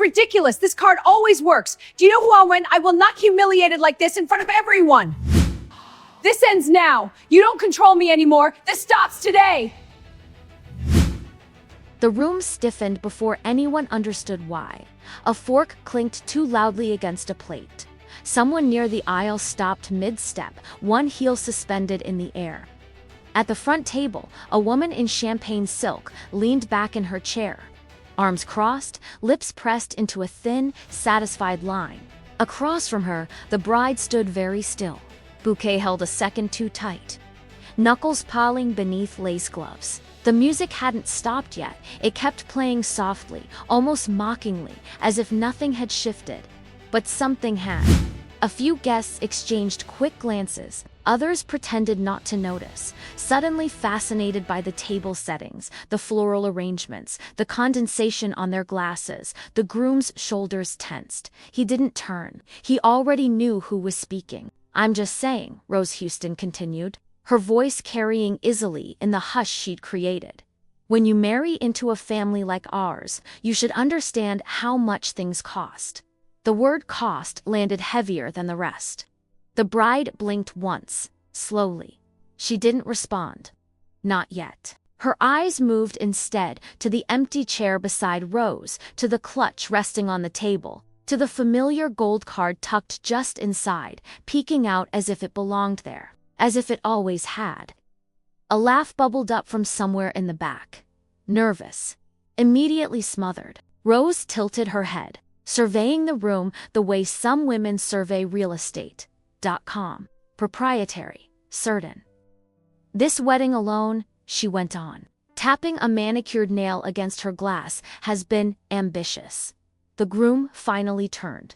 ridiculous. This card always works. Do you know who I'll win? I will not be humiliated like this in front of everyone. This ends now. You don't control me anymore. This stops today. The room stiffened before anyone understood why. A fork clinked too loudly against a plate. Someone near the aisle stopped mid-step, one heel suspended in the air. At the front table, a woman in champagne silk leaned back in her chair. Arms crossed, lips pressed into a thin, satisfied line. Across from her, the bride stood very still. Bouquet held a second too tight, knuckles piling beneath lace gloves. The music hadn't stopped yet. It kept playing softly, almost mockingly, as if nothing had shifted. But something had. A few guests exchanged quick glances. Others pretended not to notice, suddenly fascinated by the table settings, the floral arrangements, the condensation on their glasses. The groom's shoulders tensed. He didn't turn. He already knew who was speaking. "I'm just saying," Rose Houston continued, her voice carrying easily in the hush she'd created. "When you marry into a family like ours, you should understand how much things cost." The word cost landed heavier than the rest. The bride blinked once, slowly. She didn't respond. Not yet. Her eyes moved instead to the empty chair beside Rose, to the clutch resting on the table, to the familiar gold card tucked just inside, peeking out as if it belonged there, as if it always had. A laugh bubbled up from somewhere in the back. Nervous. Immediately smothered. Rose tilted her head, surveying the room the way some women survey real estate. .com. Proprietary. Certain. "This wedding alone," she went on, tapping a manicured nail against her glass, "has been ambitious." The groom finally turned.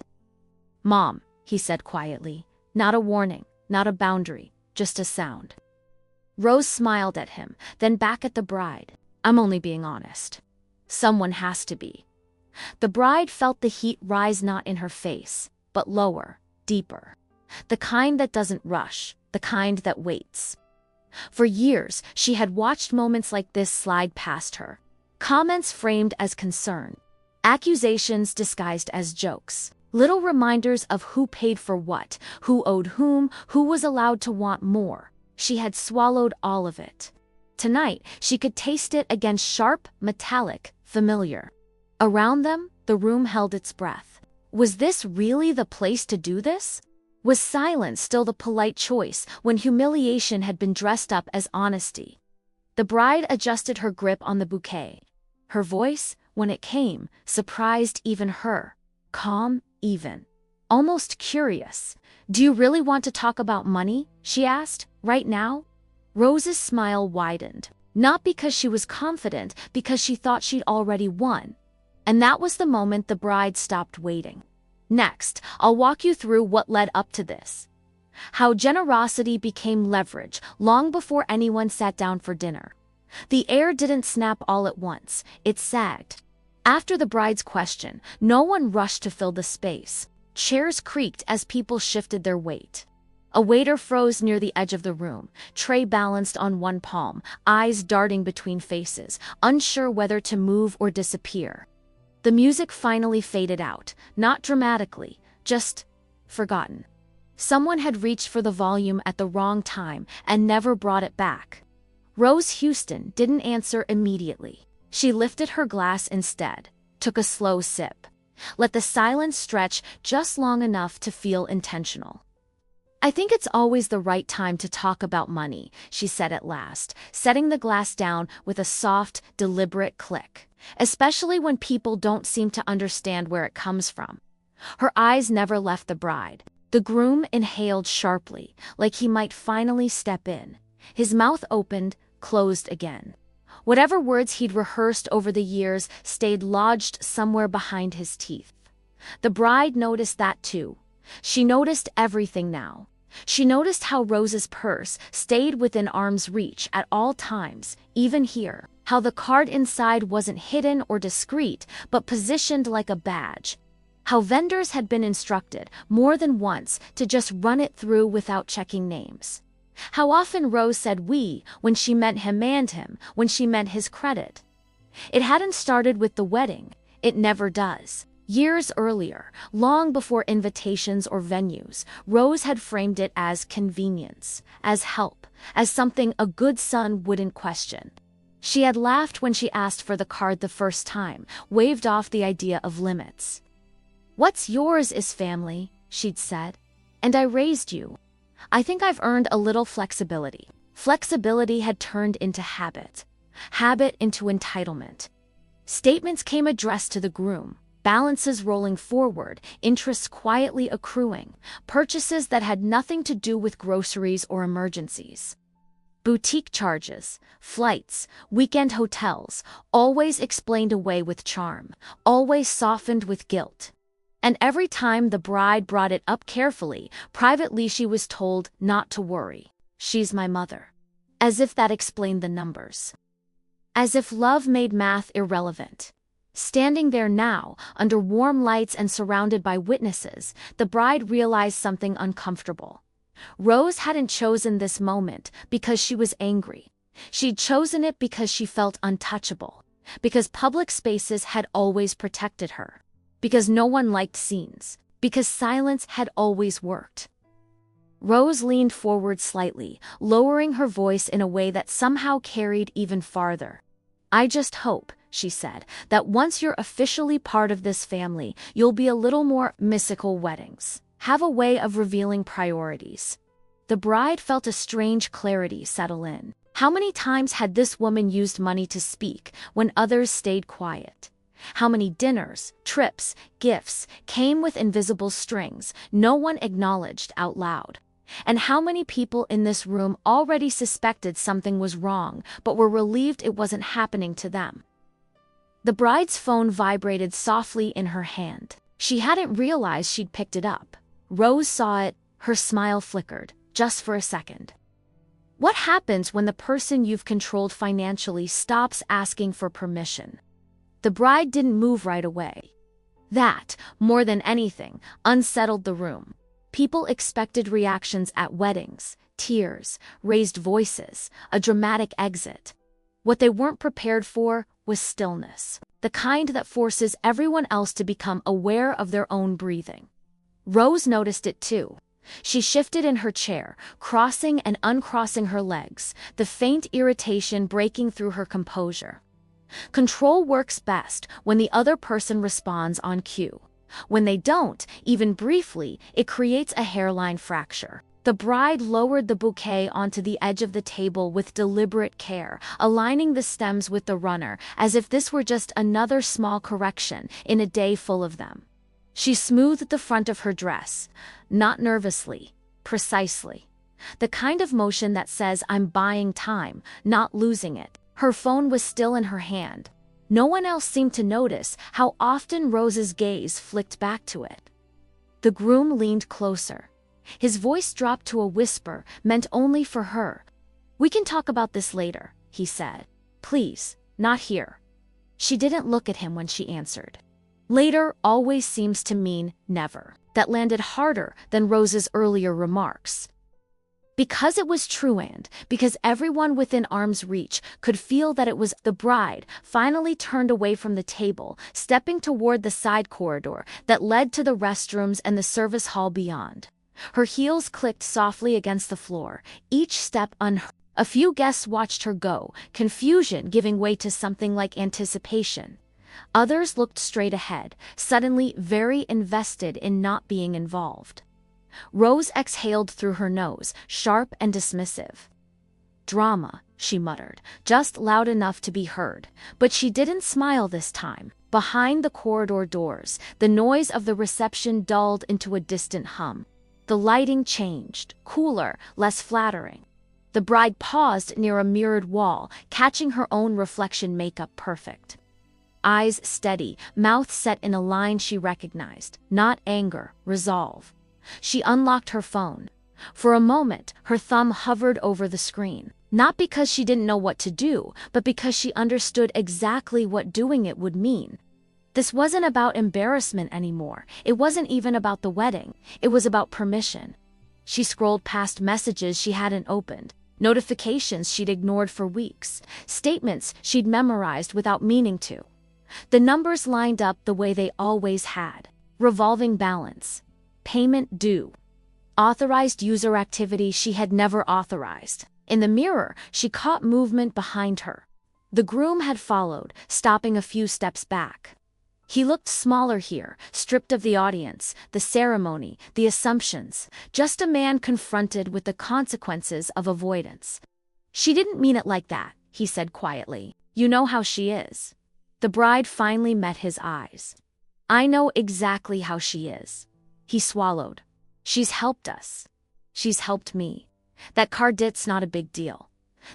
"Mom," he said quietly, not a warning, not a boundary, just a sound. Rose smiled at him, then back at the bride. "I'm only being honest. Someone has to be." The bride felt the heat rise not in her face, but lower, deeper. The kind that doesn't rush, the kind that waits. For years, she had watched moments like this slide past her. Comments framed as concern. Accusations disguised as jokes. Little reminders of who paid for what, who owed whom, who was allowed to want more. She had swallowed all of it. Tonight, she could taste it again, sharp, metallic, familiar. Around them, the room held its breath. Was this really the place to do this? Was silence still the polite choice when humiliation had been dressed up as honesty? The bride adjusted her grip on the bouquet. Her voice, when it came, surprised even her. Calm, even. Almost curious. "Do you really want to talk about money?" she asked. "Right now?" Rose's smile widened. Not because she was confident, because she thought she'd already won. And that was the moment the bride stopped waiting. "Next, I'll walk you through what led up to this. How generosity became leverage long before anyone sat down for dinner." The air didn't snap all at once, it sagged. After the bride's question, no one rushed to fill the space. Chairs creaked as people shifted their weight. A waiter froze near the edge of the room, tray balanced on one palm, eyes darting between faces, unsure whether to move or disappear. The music finally faded out, not dramatically, just forgotten. Someone had reached for the volume at the wrong time and never brought it back. Rose Houston didn't answer immediately. She lifted her glass instead, took a slow sip, let the silence stretch just long enough to feel intentional. "I think it's always the right time to talk about money," she said at last, setting the glass down with a soft, deliberate click, "especially when people don't seem to understand where it comes from." Her eyes never left the bride. The groom inhaled sharply, like he might finally step in. His mouth opened, closed again. Whatever words he'd rehearsed over the years stayed lodged somewhere behind his teeth. The bride noticed that too. She noticed everything now. She noticed how Rose's purse stayed within arm's reach at all times, even here. How the card inside wasn't hidden or discreet, but positioned like a badge. How vendors had been instructed, more than once, to just run it through without checking names. How often Rose said "we" when she meant him and him, when she meant his credit. It hadn't started with the wedding. It never does. Years earlier, long before invitations or venues, Rose had framed it as convenience, as help, as something a good son wouldn't question. She had laughed when she asked for the card the first time, waved off the idea of limits. "What's yours is family," she'd said. "And I raised you. I think I've earned a little flexibility." Flexibility had turned into habit. Habit into entitlement. Statements came addressed to the groom. Balances rolling forward, interests quietly accruing, purchases that had nothing to do with groceries or emergencies. Boutique charges, flights, weekend hotels, always explained away with charm, always softened with guilt. And every time the bride brought it up carefully, privately she was told not to worry. "She's my mother." As if that explained the numbers. As if love made math irrelevant. Standing there now, under warm lights and surrounded by witnesses, the bride realized something uncomfortable. Rose hadn't chosen this moment because she was angry. She'd chosen it because she felt untouchable. Because public spaces had always protected her. Because no one liked scenes. Because silence had always worked. Rose leaned forward slightly, lowering her voice in a way that somehow carried even farther. "I just hope," she said, "that once you're officially part of this family, you'll be a little more mystical weddings. Have a way of revealing priorities." The bride felt a strange clarity settle in. How many times had this woman used money to speak when others stayed quiet? How many dinners, trips, gifts came with invisible strings no one acknowledged out loud? And how many people in this room already suspected something was wrong but were relieved it wasn't happening to them? The bride's phone vibrated softly in her hand. She hadn't realized she'd picked it up. Rose saw it, her smile flickered, just for a second. What happens when the person you've controlled financially stops asking for permission? The bride didn't move right away. That, more than anything, unsettled the room. People expected reactions at weddings, tears, raised voices, a dramatic exit. What they weren't prepared for was stillness, the kind that forces everyone else to become aware of their own breathing. Rose noticed it too. She shifted in her chair, crossing and uncrossing her legs, the faint irritation breaking through her composure. Control works best when the other person responds on cue. When they don't, even briefly, it creates a hairline fracture. The bride lowered the bouquet onto the edge of the table with deliberate care, aligning the stems with the runner, as if this were just another small correction in a day full of them. She smoothed the front of her dress, not nervously, precisely. The kind of motion that says, "I'm buying time, not losing it." Her phone was still in her hand. No one else seemed to notice how often Rose's gaze flicked back to it. The groom leaned closer. His voice dropped to a whisper meant only for her. "We can talk about this later," he said. "Please, not here." She didn't look at him when she answered. Later always seems to mean never. That landed harder than Rose's earlier remarks. Because it was true and because everyone within arm's reach could feel that it was, the bride finally turned away from the table, stepping toward the side corridor that led to the restrooms and the service hall beyond. Her heels clicked softly against the floor, each step unheard. A few guests watched her go, confusion giving way to something like anticipation. Others looked straight ahead, suddenly very invested in not being involved. Rose exhaled through her nose, sharp and dismissive. "Drama," she muttered, just loud enough to be heard. But she didn't smile this time. Behind the corridor doors, the noise of the reception dulled into a distant hum. The lighting changed, cooler, less flattering. The bride paused near a mirrored wall, catching her own reflection makeup perfect. Eyes steady, mouth set in a line she recognized, not anger, resolve. She unlocked her phone. For a moment, her thumb hovered over the screen, not because she didn't know what to do, but because she understood exactly what doing it would mean. This wasn't about embarrassment anymore. It wasn't even about the wedding. It was about permission. She scrolled past messages she hadn't opened, notifications she'd ignored for weeks, statements she'd memorized without meaning to. The numbers lined up the way they always had. Revolving balance. Payment due. Authorized user activity she had never authorized. In the mirror, she caught movement behind her. The groom had followed, stopping a few steps back. He looked smaller here, stripped of the audience, the ceremony, the assumptions, just a man confronted with the consequences of avoidance. "She didn't mean it like that," he said quietly. "You know how she is." The bride finally met his eyes. "I know exactly how she is." He swallowed. "She's helped us. She's helped me. That car dit's not a big deal."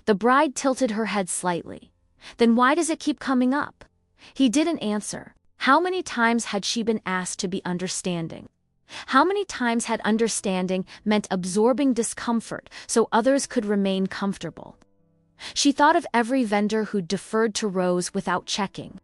The bride tilted her head slightly. "Then why does it keep coming up?" He didn't answer. How many times had she been asked to be understanding? How many times had understanding meant absorbing discomfort so others could remain comfortable? She thought of every vendor who deferred to Rose without checking.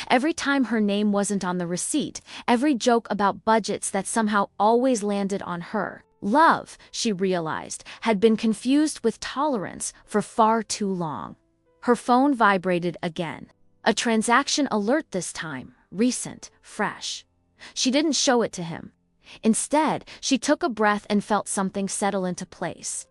Every time her name wasn't on the receipt, every joke about budgets that somehow always landed on her. Love, she realized, had been confused with tolerance for far too long. Her phone vibrated again. A transaction alert this time, recent, fresh. She didn't show it to him. Instead, she took a breath and felt something settle into place.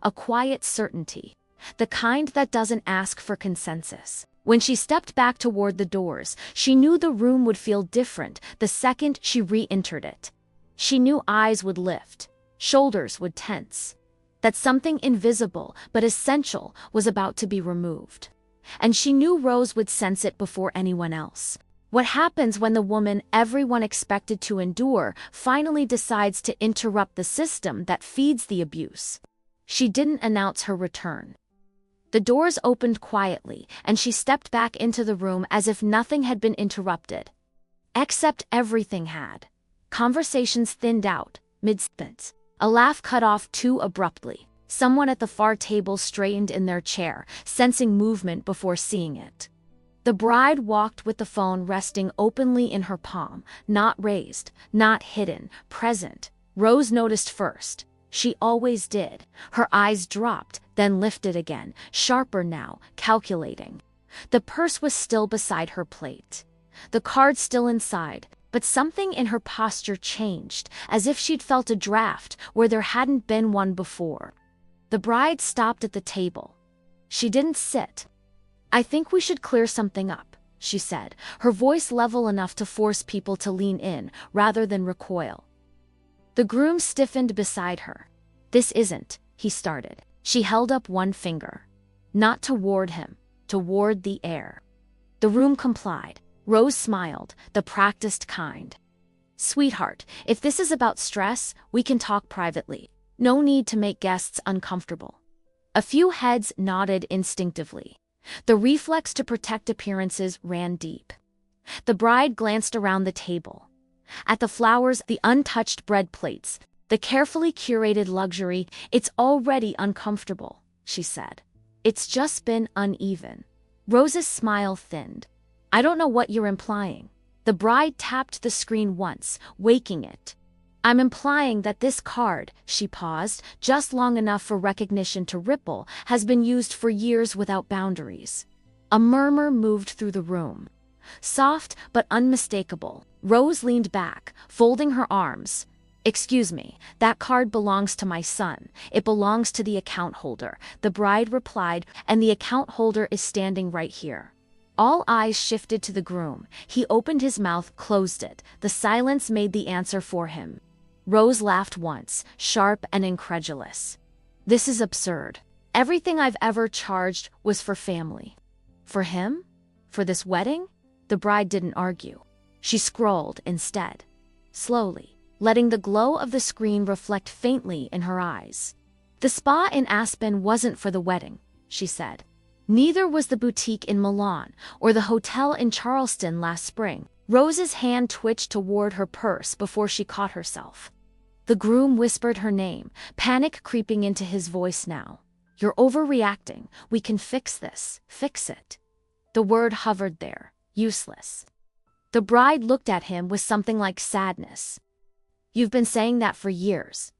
A quiet certainty. The kind that doesn't ask for consensus. When she stepped back toward the doors, she knew the room would feel different the second she re-entered it. She knew eyes would lift, shoulders would tense. That something invisible but essential was about to be removed. And she knew Rose would sense it before anyone else. What happens when the woman everyone expected to endure finally decides to interrupt the system that feeds the abuse? She didn't announce her return. The doors opened quietly, and she stepped back into the room as if nothing had been interrupted. Except everything had. Conversations thinned out, mid-sentence. A laugh cut off too abruptly. Someone at the far table straightened in their chair, sensing movement before seeing it. The bride walked with the phone resting openly in her palm, not raised, not hidden, present. Rose noticed first. She always did. Her eyes dropped, then lifted again, sharper now, calculating. The purse was still beside her plate. The card still inside, but something in her posture changed, as if she'd felt a draft where there hadn't been one before. The bride stopped at the table. She didn't sit. "I think we should clear something up," she said, her voice level enough to force people to lean in rather than recoil. The groom stiffened beside her. "This isn't," he started. She held up one finger. Not toward him, toward the air. The room complied. Rose smiled, the practiced kind. "Sweetheart, if this is about stress, we can talk privately. No need to make guests uncomfortable." A few heads nodded instinctively. The reflex to protect appearances ran deep. The bride glanced around the table. At the flowers, the untouched bread plates, the carefully curated luxury. "It's already uncomfortable," she said. "It's just been uneven." Rose's smile thinned. "I don't know what you're implying." The bride tapped the screen once, waking it. "I'm implying that this card," she paused, just long enough for recognition to ripple, "has been used for years without boundaries." A murmur moved through the room. Soft but unmistakable. Rose leaned back, folding her arms. "Excuse me, that card belongs to my son. It belongs to the account holder," the bride replied, "and the account holder is standing right here." All eyes shifted to the groom. He opened his mouth, closed it. The silence made the answer for him. Rose laughed once, sharp and incredulous. "This is absurd. Everything I've ever charged was for family." "For him? For this wedding?" The bride didn't argue. She scrolled instead. Slowly, letting the glow of the screen reflect faintly in her eyes. "The spa in Aspen wasn't for the wedding," she said. "Neither was the boutique in Milan or the hotel in Charleston last spring." Rose's hand twitched toward her purse before she caught herself. The groom whispered her name, panic creeping into his voice now. "You're overreacting. We can fix this. Fix it." The word hovered there, useless. The bride looked at him with something like sadness. "You've been saying that for years."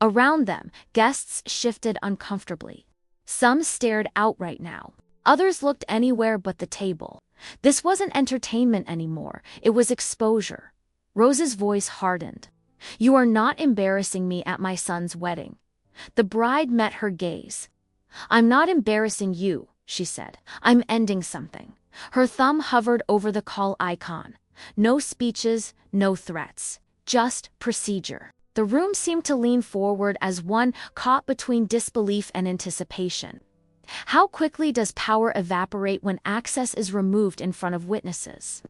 Around them, guests shifted uncomfortably. Some stared outright now. Others looked anywhere but the table. This wasn't entertainment anymore, it was exposure. Rose's voice hardened. You are not embarrassing me at my son's wedding. The bride met her gaze. I'm not embarrassing you, she said. I'm ending something. Her thumb hovered over the call icon. No speeches, no threats. Just procedure. The room seemed to lean forward as one caught between disbelief and anticipation. How quickly does power evaporate when access is removed in front of witnesses?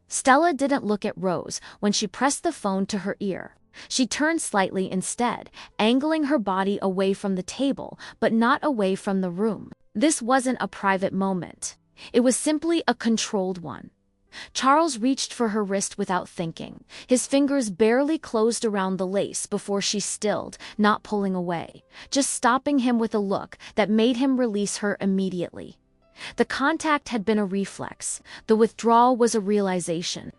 Stella didn't look at Rose when she pressed the phone to her ear. She turned slightly instead, angling her body away from the table, but not away from the room. This wasn't a private moment. It was simply a controlled one. Charles reached for her wrist without thinking. His fingers barely closed around the lace before she stilled, not pulling away, just stopping him with a look that made him release her immediately. The contact had been a reflex. The withdrawal was a realization.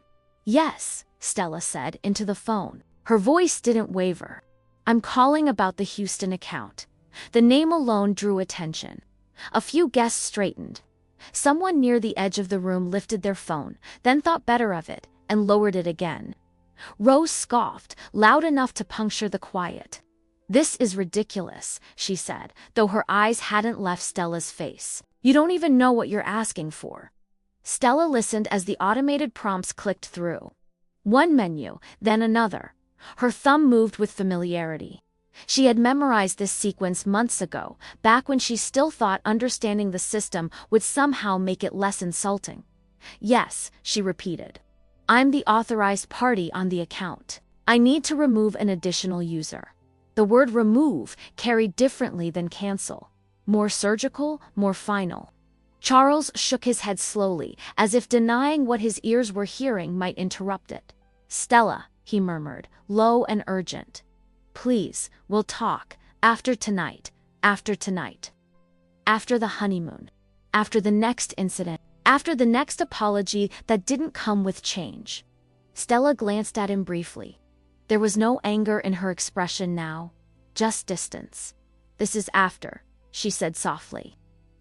Yes, Stella said into the phone. Her voice didn't waver. I'm calling about the Houston account. The name alone drew attention. A few guests straightened. Someone near the edge of the room lifted their phone, then thought better of it, and lowered it again. Rose scoffed, loud enough to puncture the quiet. This is ridiculous, she said, though her eyes hadn't left Stella's face. You don't even know what you're asking for. Stella listened as the automated prompts clicked through. One menu, then another. Her thumb moved with familiarity. She had memorized this sequence months ago, back when she still thought understanding the system would somehow make it less insulting. Yes, she repeated. I'm the authorized party on the account. I need to remove an additional user. The word remove carried differently than cancel. More surgical, more final. Charles shook his head slowly, as if denying what his ears were hearing might interrupt it. Stella, he murmured, low and urgent. Please, we'll talk, after tonight, after tonight. After the honeymoon. After the next incident. After the next apology that didn't come with change. Stella glanced at him briefly. There was no anger in her expression now, just distance. This is after, she said softly.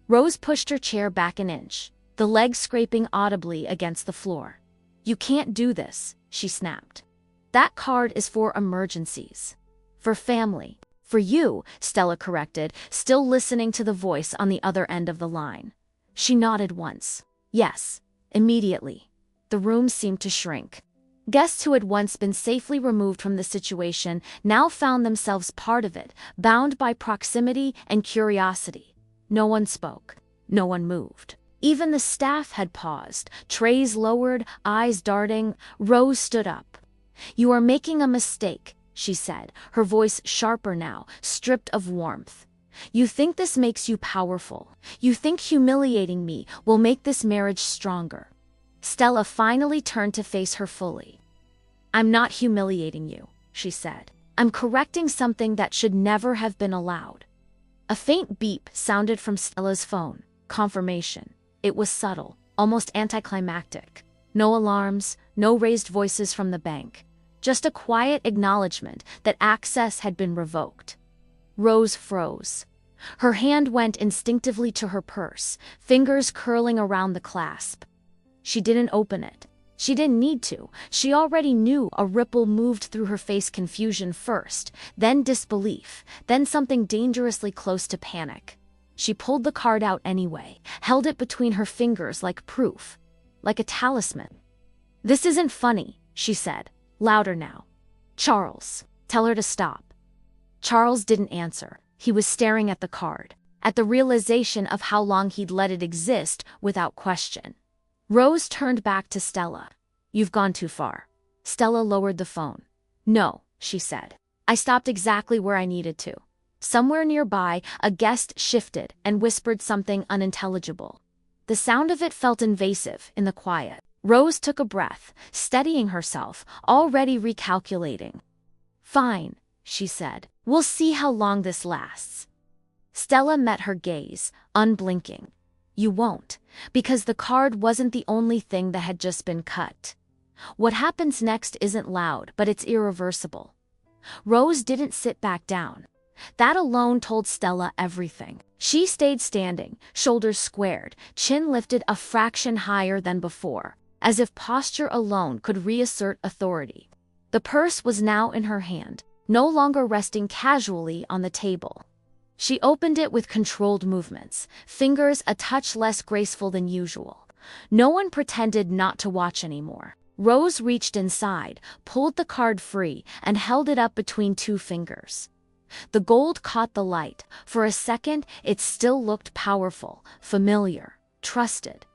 Rose pushed her chair back an inch, the legs scraping audibly against the floor. You can't do this, she snapped. That card is for emergencies. For family. For you, Stella corrected, still listening to the voice on the other end of the line. She nodded once. Yes, immediately. The room seemed to shrink. Guests who had once been safely removed from the situation now found themselves part of it, bound by proximity and curiosity. No one spoke. No one moved. Even the staff had paused, trays lowered, eyes darting. Rose stood up. You are making a mistake, she said, her voice sharper now, stripped of warmth. You think this makes you powerful. You think humiliating me will make this marriage stronger. Stella finally turned to face her fully. I'm not humiliating you, she said. I'm correcting something that should never have been allowed. A faint beep sounded from Stella's phone. Confirmation. It was subtle, almost anticlimactic. No alarms, no raised voices from the bank. Just a quiet acknowledgement that access had been revoked. Rose froze. Her hand went instinctively to her purse, fingers curling around the clasp. She didn't open it. She didn't need to. She already knew. A ripple moved through her face, confusion first, then disbelief, then something dangerously close to panic. She pulled the card out anyway, held it between her fingers like proof, like a talisman. This isn't funny, she said. Louder now. Charles, tell her to stop. Charles didn't answer. He was staring at the card, at the realization of how long he'd let it exist without question. Rose turned back to Stella. You've gone too far. Stella lowered the phone. No, she said. I stopped exactly where I needed to. Somewhere nearby, a guest shifted and whispered something unintelligible. The sound of it felt invasive in the quiet. Rose took a breath, steadying herself, already recalculating. Fine, she said. We'll see how long this lasts. Stella met her gaze, unblinking. You won't, because the card wasn't the only thing that had just been cut. What happens next isn't loud, but it's irreversible. Rose didn't sit back down. That alone told Stella everything. She stayed standing, shoulders squared, chin lifted a fraction higher than before, as if posture alone could reassert authority. The purse was now in her hand, no longer resting casually on the table. She opened it with controlled movements, fingers a touch less graceful than usual. No one pretended not to watch anymore. Rose reached inside, pulled the card free, and held it up between two fingers. The gold caught the light. For a second, it still looked powerful, familiar, trusted.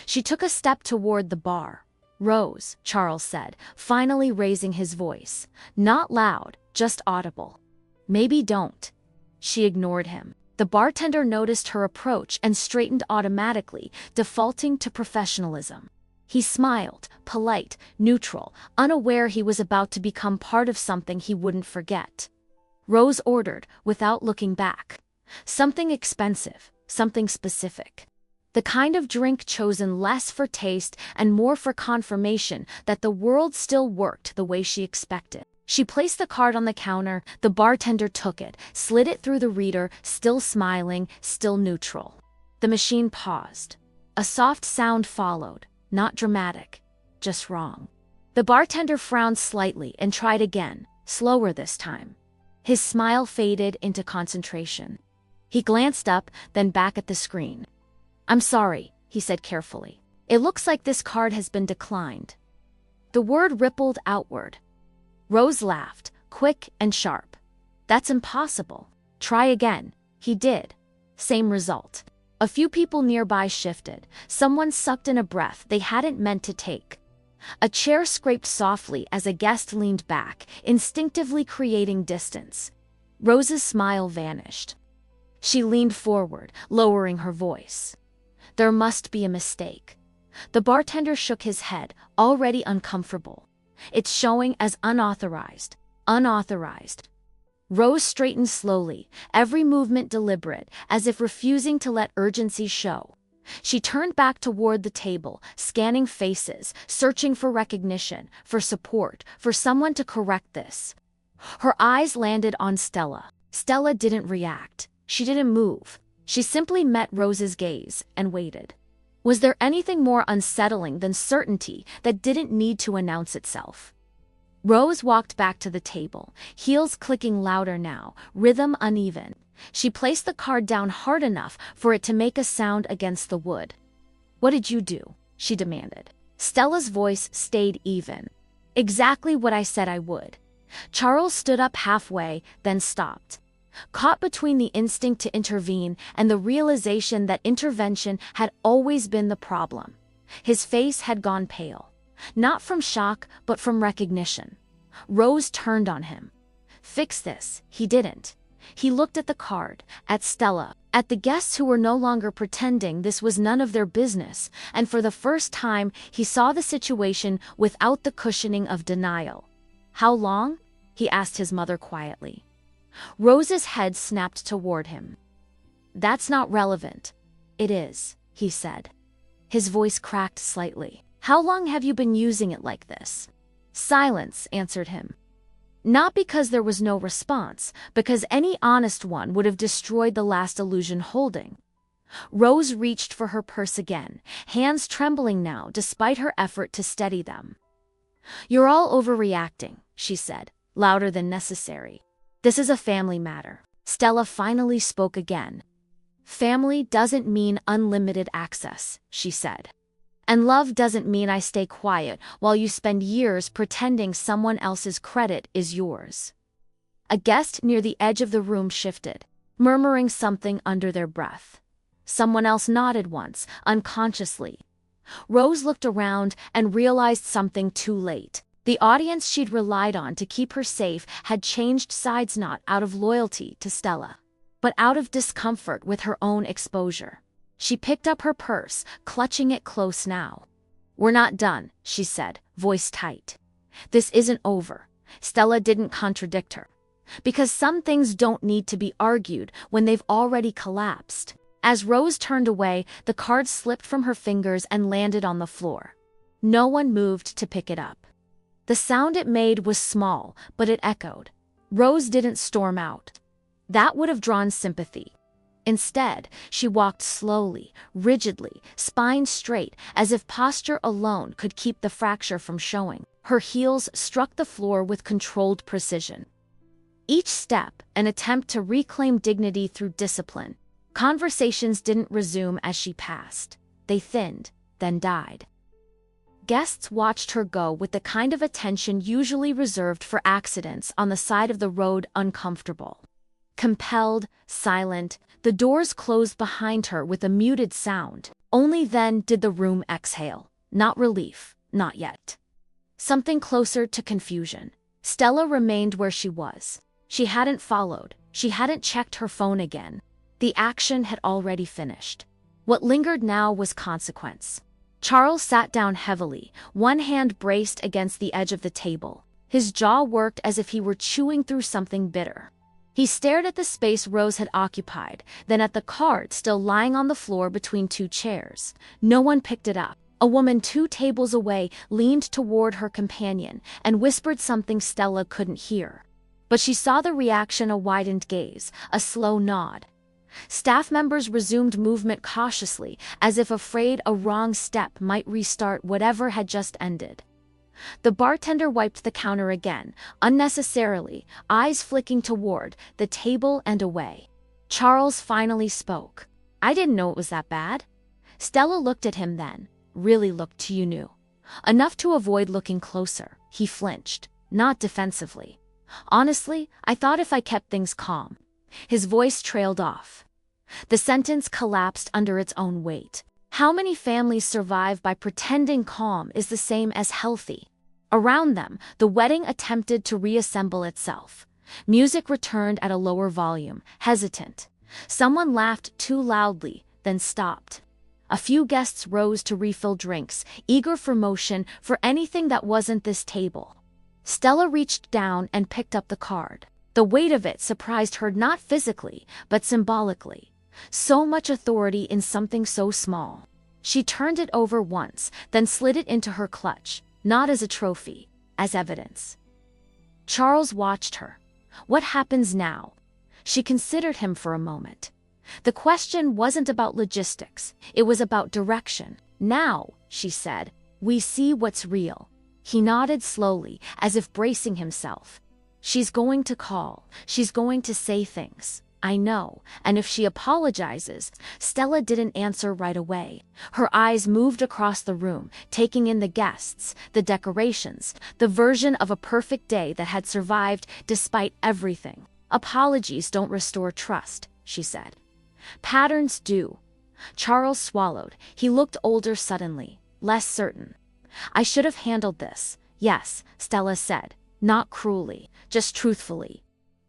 She took a step toward the bar. "Rose," Charles said, finally raising his voice. Not loud, just audible. "Maybe don't." She ignored him. The bartender noticed her approach and straightened automatically, defaulting to professionalism. He smiled, polite, neutral, unaware he was about to become part of something he wouldn't forget. Rose ordered, without looking back. Something expensive, something specific. The kind of drink chosen less for taste and more for confirmation that the world still worked the way she expected. She placed the card on the counter, the bartender took it, slid it through the reader, still smiling, still neutral. The machine paused. A soft sound followed, not dramatic, just wrong. The bartender frowned slightly and tried again, slower this time. His smile faded into concentration. He glanced up, then back at the screen. "I'm sorry," he said carefully. "It looks like this card has been declined." The word rippled outward. Rose laughed, quick and sharp. "That's impossible. Try again." He did. Same result. A few people nearby shifted. Someone sucked in a breath they hadn't meant to take. A chair scraped softly as a guest leaned back, instinctively creating distance. Rose's smile vanished. She leaned forward, lowering her voice. "There must be a mistake." The bartender shook his head, already uncomfortable. "It's showing as unauthorized." Unauthorized. Rose straightened slowly, every movement deliberate, as if refusing to let urgency show. She turned back toward the table, scanning faces, searching for recognition, for support, for someone to correct this. Her eyes landed on Stella. Stella didn't react. She didn't move. She simply met Rose's gaze and waited. Was there anything more unsettling than certainty that didn't need to announce itself? Rose walked back to the table, heels clicking louder now, rhythm uneven. She placed the card down hard enough for it to make a sound against the wood. "What did you do?" she demanded. Stella's voice stayed even. "Exactly what I said I would." Charles stood up halfway, then stopped. Caught between the instinct to intervene and the realization that intervention had always been the problem. His face had gone pale. Not from shock, but from recognition. Rose turned on him. "Fix this." He didn't. He looked at the card, at Stella, at the guests who were no longer pretending this was none of their business, and for the first time he saw the situation without the cushioning of denial. "How long?" he asked his mother quietly. Rose's head snapped toward him. "That's not relevant." "It is," he said. His voice cracked slightly. "How long have you been using it like this?" Silence answered him. Not because there was no response, because any honest one would have destroyed the last illusion holding. Rose reached for her purse again, hands trembling now despite her effort to steady them. "You're all overreacting," she said, louder than necessary. "This is a family matter." Stella finally spoke again. "Family doesn't mean unlimited access," she said. "And love doesn't mean I stay quiet while you spend years pretending someone else's credit is yours." A guest near the edge of the room shifted, murmuring something under their breath. Someone else nodded once, unconsciously. Rose looked around and realized something too late. The audience she'd relied on to keep her safe had changed sides not out of loyalty to Stella, but out of discomfort with her own exposure. She picked up her purse, clutching it close now. "We're not done," she said, voice tight. "This isn't over." Stella didn't contradict her. Because some things don't need to be argued when they've already collapsed. As Rose turned away, the card slipped from her fingers and landed on the floor. No one moved to pick it up. The sound it made was small, but it echoed. Rose didn't storm out. That would have drawn sympathy. Instead, she walked slowly, rigidly, spine straight, as if posture alone could keep the fracture from showing. Her heels struck the floor with controlled precision. Each step, an attempt to reclaim dignity through discipline. Conversations didn't resume as she passed. They thinned, then died. Guests watched her go with the kind of attention usually reserved for accidents on the side of the road, uncomfortable. Compelled, silent, the doors closed behind her with a muted sound. Only then did the room exhale. Not relief, not yet. Something closer to confusion. Stella remained where she was. She hadn't followed. She hadn't checked her phone again. The action had already finished. What lingered now was consequence. Charles sat down heavily, one hand braced against the edge of the table. His jaw worked as if he were chewing through something bitter. He stared at the space Rose had occupied, then at the card still lying on the floor between two chairs. No one picked it up. A woman 2 tables away leaned toward her companion and whispered something Stella couldn't hear. But she saw the reaction: a widened gaze, a slow nod. Staff members resumed movement cautiously, as if afraid a wrong step might restart whatever had just ended. The bartender wiped the counter again, unnecessarily, eyes flicking toward the table and away. Charles finally spoke. "I didn't know it was that bad." Stella looked at him then. Really looked, you knew. Enough to avoid looking closer. He flinched, not defensively. "Honestly, I thought if I kept things calm." His voice trailed off. The sentence collapsed under its own weight. How many families survive by pretending calm is the same as healthy? Around them, the wedding attempted to reassemble itself. Music returned at a lower volume, hesitant. Someone laughed too loudly, then stopped. A few guests rose to refill drinks, eager for motion, for anything that wasn't this table. Stella reached down and picked up the card. The weight of it surprised her, not physically, but symbolically. So much authority in something so small. She turned it over once, then slid it into her clutch, not as a trophy, as evidence. Charles watched her. What happens now? She considered him for a moment. The question wasn't about logistics, it was about direction. "Now," she said, "we see what's real." He nodded slowly, as if bracing himself. "She's going to call. She's going to say things. I know, and if she apologizes..." Stella didn't answer right away. Her eyes moved across the room, taking in the guests, the decorations, the version of a perfect day that had survived despite everything. "Apologies don't restore trust," she said. "Patterns do." Charles swallowed. He looked older suddenly, less certain. "I should have handled this." "Yes," Stella said, not cruelly, just truthfully.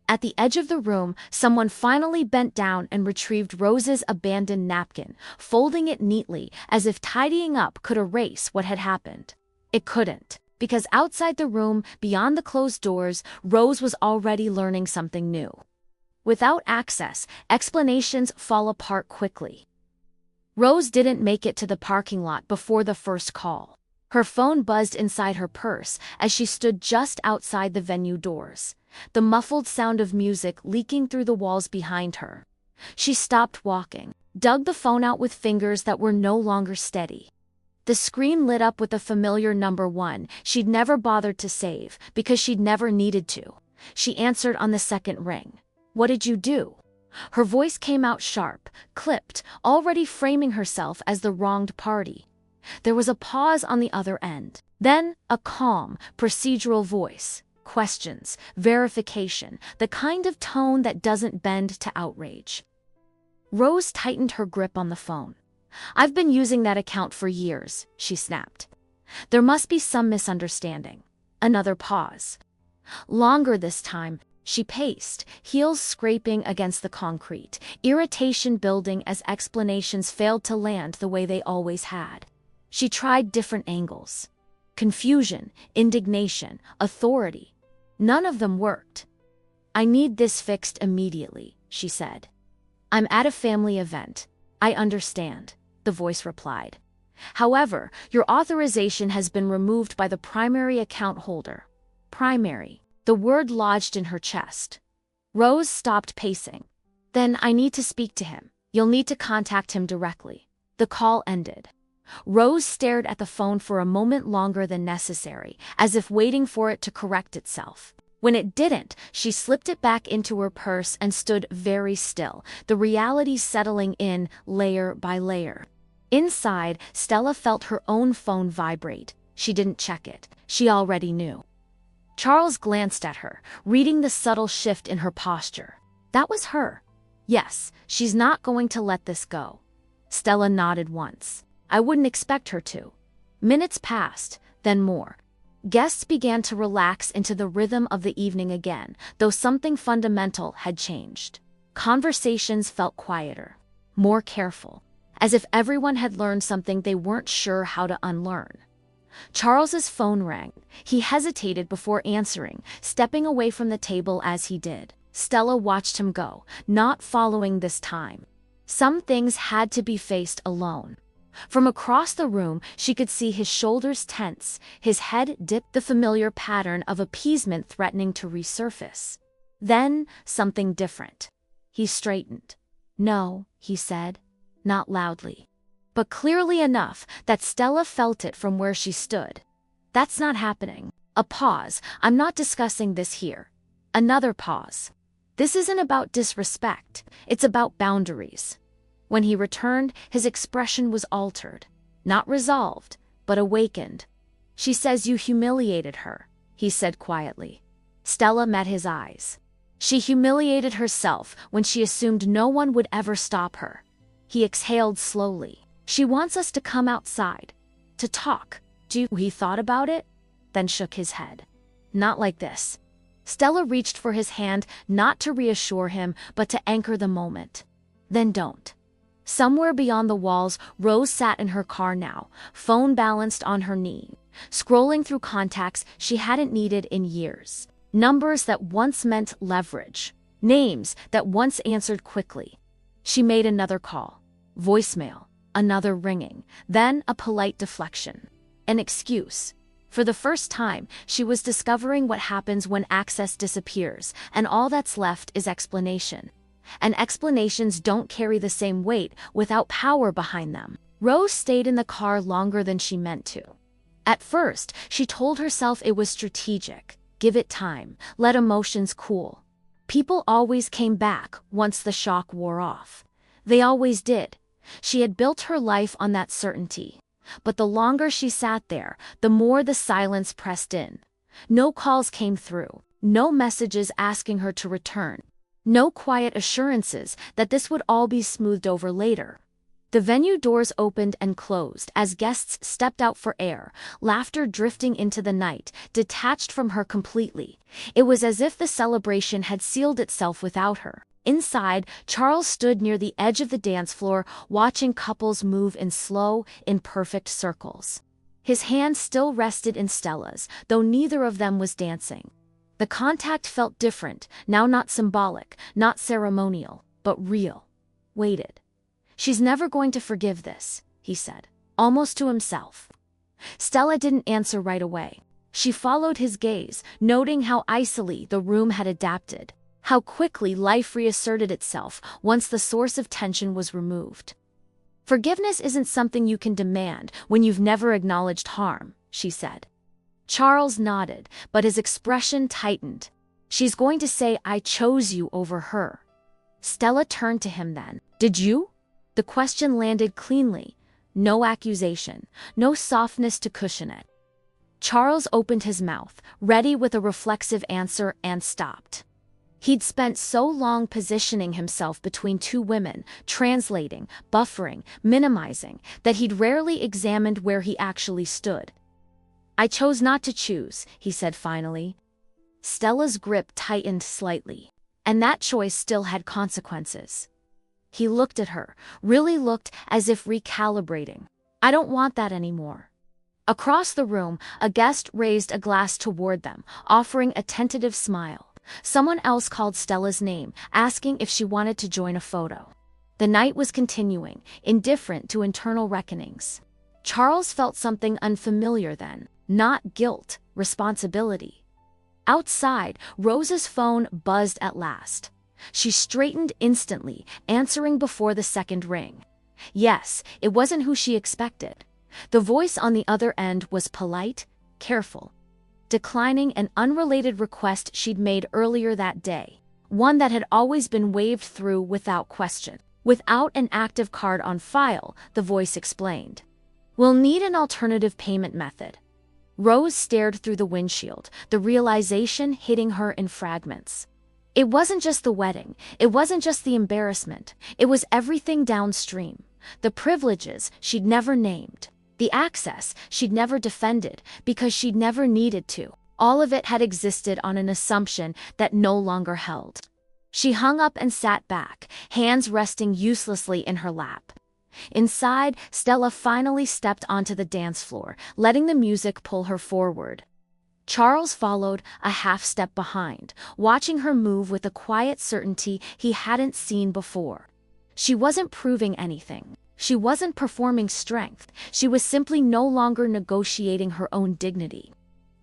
At the edge of the room, someone finally bent down and retrieved Rose's abandoned napkin, folding it neatly, as if tidying up could erase what had happened. It couldn't, because outside the room, beyond the closed doors, Rose was already learning something new. Without access, explanations fall apart quickly. Rose didn't make it to the parking lot before the first call. Her phone buzzed inside her purse as she stood just outside the venue doors, the muffled sound of music leaking through the walls behind her. She stopped walking, dug the phone out with fingers that were no longer steady. The screen lit up with a familiar number 1 she'd never bothered to save because she'd never needed to. She answered on the second ring. "What did you do?" Her voice came out sharp, clipped, already framing herself as the wronged party. There was a pause on the other end. Then, a calm, procedural voice. Questions, verification, the kind of tone that doesn't bend to outrage. Rose tightened her grip on the phone. "I've been using that account for years," she snapped. "There must be some misunderstanding." Another pause. Longer this time. She paced, heels scraping against the concrete, irritation building as explanations failed to land the way they always had. She tried different angles. Confusion, indignation, authority. None of them worked. "I need this fixed immediately," she said. "I'm at a family event." "I understand," the voice replied. "However, your authorization has been removed by the primary account holder." Primary. The word lodged in her chest. Rose stopped pacing. Then I need to speak to him. You'll need to contact him directly. The call ended. Rose stared at the phone for a moment longer than necessary, as if waiting for it to correct itself. When it didn't, she slipped it back into her purse and stood very still, the reality settling in layer by layer. Inside, Stella felt her own phone vibrate. She didn't check it. She already knew. Charles glanced at her, reading the subtle shift in her posture. That was her. Yes, she's not going to let this go. Stella nodded once. I wouldn't expect her to. Minutes passed, then more. Guests began to relax into the rhythm of the evening again, though something fundamental had changed. Conversations felt quieter, more careful, as if everyone had learned something they weren't sure how to unlearn. Charles's phone rang. He hesitated before answering, stepping away from the table as he did. Stella watched him go, not following this time. Some things had to be faced alone. From across the room, she could see his shoulders tense, his head dip, the familiar pattern of appeasement threatening to resurface. Then, something different. He straightened. No, he said, not loudly, but clearly enough that Stella felt it from where she stood. That's not happening. A pause. I'm not discussing this here. Another pause. This isn't about disrespect. It's about boundaries. When he returned, his expression was altered. Not resolved, but awakened. She says you humiliated her, he said quietly. Stella met his eyes. She humiliated herself when she assumed no one would ever stop her. He exhaled slowly. She wants us to come outside. To talk. He thought about it, then shook his head. Not like this. Stella reached for his hand, not to reassure him, but to anchor the moment. Then don't. Somewhere beyond the walls, Rose sat in her car now, phone balanced on her knee, scrolling through contacts she hadn't needed in years. Numbers that once meant leverage. Names that once answered quickly. She made another call. Voicemail. Another ringing. Then a polite deflection. An excuse. For the first time, she was discovering what happens when access disappears, and all that's left is explanation. And explanations don't carry the same weight without power behind them. Rose stayed in the car longer than she meant to. At first, she told herself it was strategic. Give it time, let emotions cool. People always came back once the shock wore off. They always did. She had built her life on that certainty. But the longer she sat there, the more the silence pressed in. No calls came through, no messages asking her to return. No quiet assurances that this would all be smoothed over later. The venue doors opened and closed as guests stepped out for air, laughter drifting into the night, detached from her completely. It was as if the celebration had sealed itself without her. Inside, Charles stood near the edge of the dance floor, watching couples move in slow, imperfect circles. His hand still rested in Stella's, though neither of them was dancing. The contact felt different, now not symbolic, not ceremonial, but real. Waited. She's never going to forgive this, he said, almost to himself. Stella didn't answer right away. She followed his gaze, noting how icily the room had adapted, how quickly life reasserted itself once the source of tension was removed. Forgiveness isn't something you can demand when you've never acknowledged harm, she said. Charles nodded, but his expression tightened. She's going to say I chose you over her. Stella turned to him then. Did you? The question landed cleanly. No accusation, no softness to cushion it. Charles opened his mouth, ready with a reflexive answer, and stopped. He'd spent so long positioning himself between two women, translating, buffering, minimizing, that he'd rarely examined where he actually stood. I chose not to choose, he said finally. Stella's grip tightened slightly, and that choice still had consequences. He looked at her, really looked as if recalibrating. I don't want that anymore. Across the room, a guest raised a glass toward them, offering a tentative smile. Someone else called Stella's name, asking if she wanted to join a photo. The night was continuing, indifferent to internal reckonings. Charles felt something unfamiliar then, not guilt, responsibility. Outside, Rose's phone buzzed at last. She straightened instantly, answering before the second ring. Yes, it wasn't who she expected. The voice on the other end was polite, careful, declining an unrelated request she'd made earlier that day, one that had always been waved through without question. Without an active card on file, the voice explained. We'll need an alternative payment method. Rose stared through the windshield, the realization hitting her in fragments. It wasn't just the wedding, it wasn't just the embarrassment, it was everything downstream. The privileges she'd never named, the access she'd never defended because she'd never needed to. All of it had existed on an assumption that no longer held. She hung up and sat back, hands resting uselessly in her lap. Inside, Stella finally stepped onto the dance floor, letting the music pull her forward. Charles followed, a half step behind, watching her move with a quiet certainty he hadn't seen before. She wasn't proving anything. She wasn't performing strength. She was simply no longer negotiating her own dignity.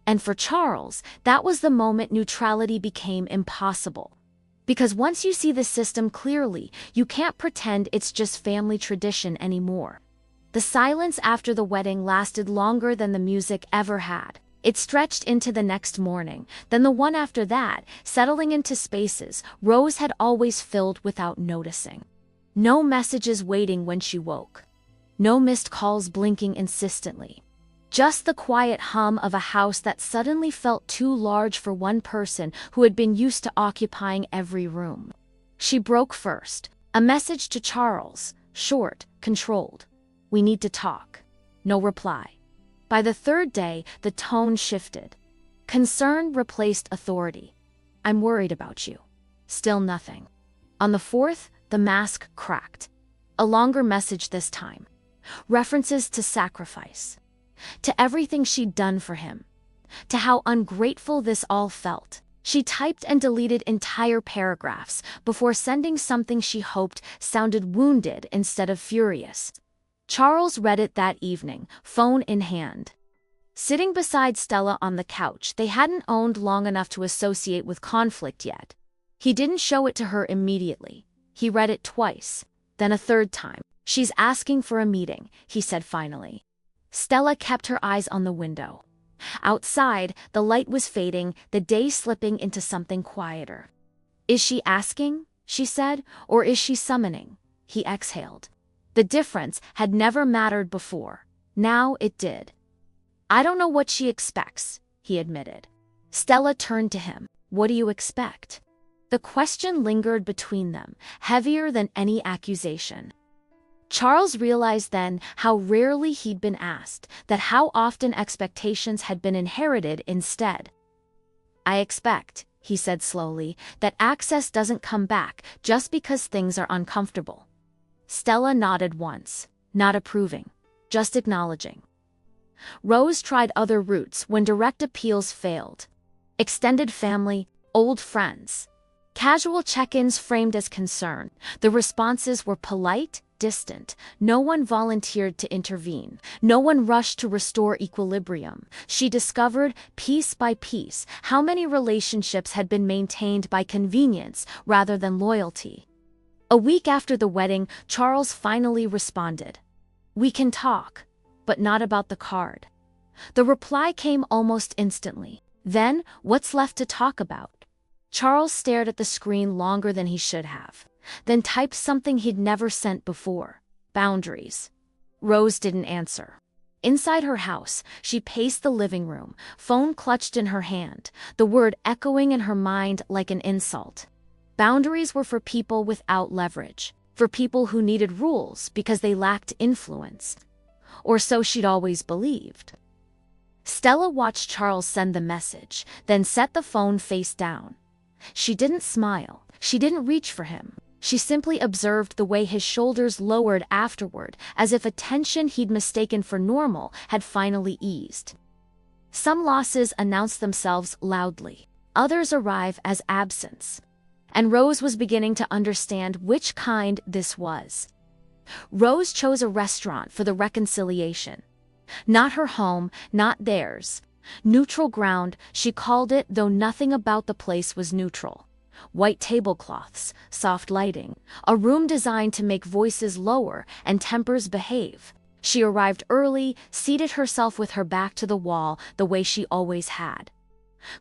And for Charles, that was the moment neutrality became impossible. Because once you see the system clearly, you can't pretend it's just family tradition anymore. The silence after the wedding lasted longer than the music ever had. It stretched into the next morning, then the one after that, settling into spaces Rose had always filled without noticing. No messages waiting when she woke. No missed calls blinking insistently. Just the quiet hum of a house that suddenly felt too large for one person who had been used to occupying every room. She broke first. A message to Charles, short, controlled. We need to talk. No reply. By the third day, the tone shifted. Concern replaced authority. I'm worried about you. Still nothing. On the fourth, the mask cracked. A longer message this time. References to sacrifice. To everything she'd done for him. To how ungrateful this all felt. She typed and deleted entire paragraphs before sending something she hoped sounded wounded instead of furious. Charles read it that evening, phone in hand. Sitting beside Stella on the couch they hadn't owned long enough to associate with conflict yet. He didn't show it to her immediately. He read it twice, then a third time. She's asking for a meeting, he said finally. Stella kept her eyes on the window. Outside, the light was fading, the day slipping into something quieter. Is she asking, she said, or is she summoning? He exhaled. The difference had never mattered before. Now it did. I don't know what she expects, he admitted. Stella turned to him. What do you expect? The question lingered between them, heavier than any accusation. Charles realized then how rarely he'd been asked, that how often expectations had been inherited instead. I expect, he said slowly, that access doesn't come back just because things are uncomfortable. Stella nodded once, not approving, just acknowledging. Rose tried other routes when direct appeals failed. Extended family, old friends. Casual check-ins framed as concern. The responses were polite, distant. No one volunteered to intervene. No one rushed to restore equilibrium. She discovered, piece by piece, how many relationships had been maintained by convenience rather than loyalty. A week after the wedding, Charles finally responded. We can talk, but not about the card. The reply came almost instantly. Then, what's left to talk about? Charles stared at the screen longer than he should have. Then typed something he'd never sent before. Boundaries. Rose didn't answer. Inside her house, she paced the living room, phone clutched in her hand, the word echoing in her mind like an insult. Boundaries were for people without leverage, for people who needed rules because they lacked influence. Or so she'd always believed. Stella watched Charles send the message, then set the phone face down. She didn't smile. She didn't reach for him. She simply observed the way his shoulders lowered afterward, as if a tension he'd mistaken for normal had finally eased. Some losses announce themselves loudly. Others arrive as absence. And Rose was beginning to understand which kind this was. Rose chose a restaurant for the reconciliation. Not her home, not theirs. Neutral ground, she called it, though nothing about the place was neutral. White tablecloths, soft lighting, a room designed to make voices lower and tempers behave. She arrived early, seated herself with her back to the wall the way she always had.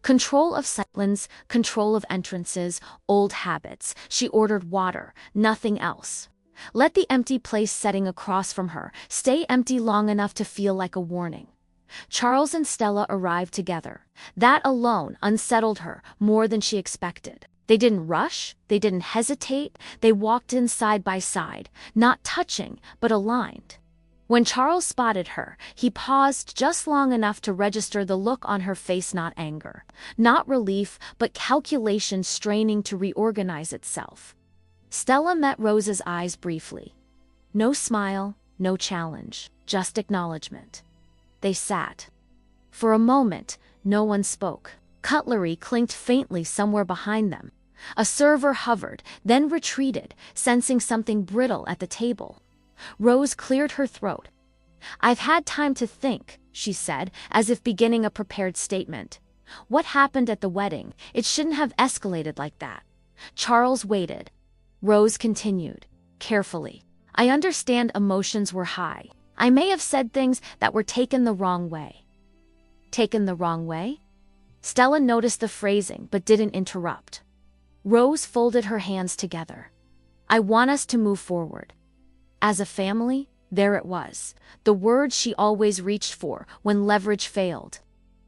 Control of silence, control of entrances, old habits. She ordered water, nothing else. Let the empty place setting across from her stay empty long enough to feel like a warning. Charles and Stella arrived together. That alone unsettled her more than she expected. They didn't rush, they didn't hesitate, they walked in side by side, not touching, but aligned. When Charles spotted her, he paused just long enough to register the look on her face, not anger, not relief, but calculation straining to reorganize itself. Stella met Rose's eyes briefly. No smile, no challenge, just acknowledgement. They sat. For a moment, no one spoke. Cutlery clinked faintly somewhere behind them. A server hovered, then retreated, sensing something brittle at the table. Rose cleared her throat. "I've had time to think," she said, as if beginning a prepared statement. "What happened at the wedding? It shouldn't have escalated like that." Charles waited. Rose continued, carefully. "I understand emotions were high. I may have said things that were taken the wrong way." Taken the wrong way? Stella noticed the phrasing but didn't interrupt. Rose folded her hands together. "I want us to move forward. As a family," there it was, the word she always reached for when leverage failed.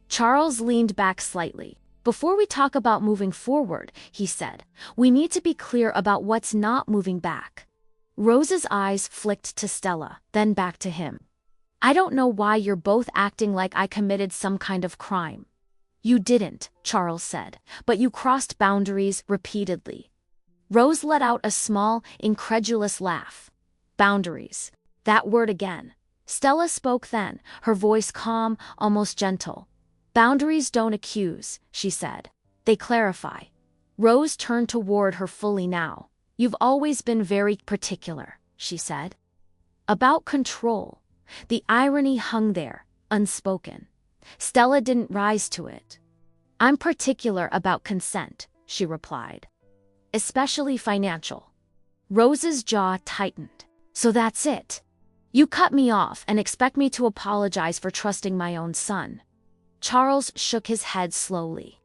Charles leaned back slightly. "Before we talk about moving forward," he said, "we need to be clear about what's not moving back." Rose's eyes flicked to Stella, then back to him. "I don't know why you're both acting like I committed some kind of crime." "You didn't," Charles said, "but you crossed boundaries repeatedly." Rose let out a small, incredulous laugh. Boundaries. That word again. Stella spoke then, her voice calm, almost gentle. "Boundaries don't accuse," she said. "They clarify." Rose turned toward her fully now. "You've always been very particular," she said. About control. The irony hung there, unspoken. Stella didn't rise to it. "I'm particular about consent," she replied. "Especially financial." Rose's jaw tightened. "So that's it. You cut me off and expect me to apologize for trusting my own son." Charles shook his head slowly.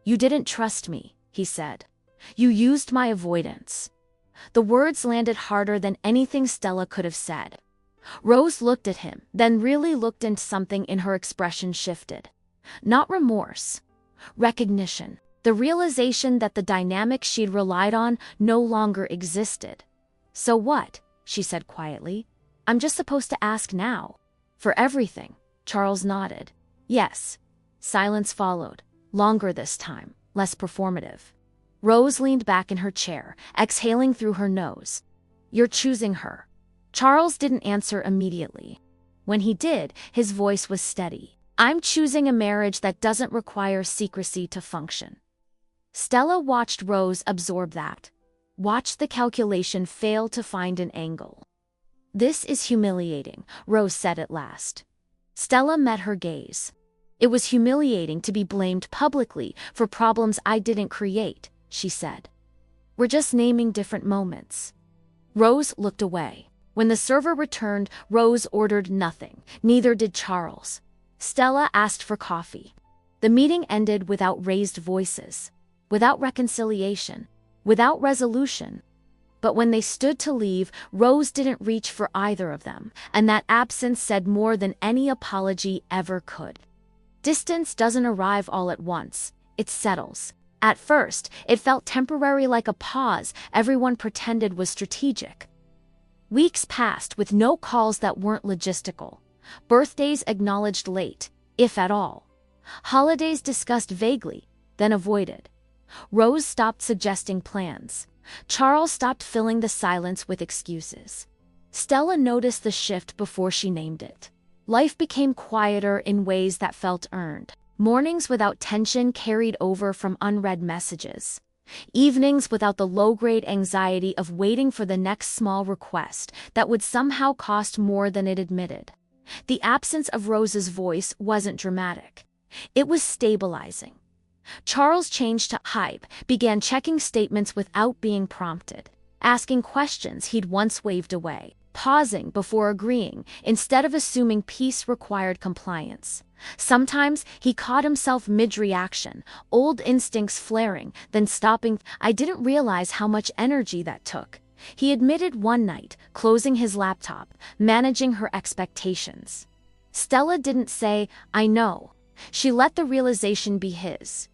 "You didn't trust me," he said. "You used my avoidance." The words landed harder than anything Stella could have said. Rose looked at him, then really looked, and something in her expression shifted. Not remorse. Recognition. The realization that the dynamic she'd relied on no longer existed. "So what?" she said quietly. "I'm just supposed to ask now." "For everything." Charles nodded. "Yes." Silence followed, longer this time, less performative. Rose leaned back in her chair, exhaling through her nose. "You're choosing her." Charles didn't answer immediately. When he did, his voice was steady. "I'm choosing a marriage that doesn't require secrecy to function." Stella watched Rose absorb that. Watched the calculation fail to find an angle. "This is humiliating," Rose said at last. Stella met her gaze. "It was humiliating to be blamed publicly for problems I didn't create," she said. "We're just naming different moments." Rose looked away. When the server returned, Rose ordered nothing, neither did Charles. Stella asked for coffee. The meeting ended without raised voices, without reconciliation, without resolution. But when they stood to leave, Rose didn't reach for either of them, and that absence said more than any apology ever could. Distance doesn't arrive all at once, it settles. At first, it felt temporary, like a pause everyone pretended was strategic. Weeks passed with no calls that weren't logistical. Birthdays acknowledged late, if at all. Holidays discussed vaguely, then avoided. Rose stopped suggesting plans. Charles stopped filling the silence with excuses. Stella noticed the shift before she named it. Life became quieter in ways that felt earned. Mornings without tension carried over from unread messages. Evenings without the low-grade anxiety of waiting for the next small request that would somehow cost more than it admitted. The absence of Rose's voice wasn't dramatic. It was stabilizing. Charles changed to hype, began checking statements without being prompted, asking questions he'd once waved away, pausing before agreeing instead of assuming peace required compliance. Sometimes he caught himself mid-reaction, old instincts flaring, then stopping. I didn't realize how much energy that took, he admitted one night, closing his laptop, managing her expectations. Stella didn't say, "I know." She let the realization be his.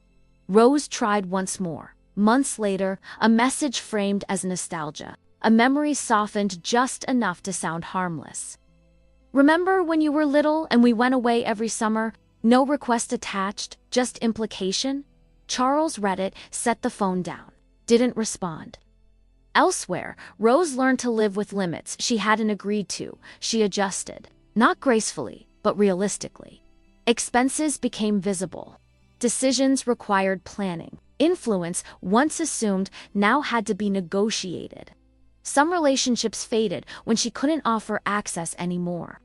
Rose tried once more. Months later, a message framed as nostalgia, a memory softened just enough to sound harmless. "Remember when you were little and we went away every summer? No request attached, just implication?" Charles read it, set the phone down. Didn't respond. Elsewhere, Rose learned to live with limits she hadn't agreed to. She adjusted. Not gracefully, but realistically. Expenses became visible. Decisions required planning. Influence, once assumed, now had to be negotiated. Some relationships faded when she couldn't offer access anymore.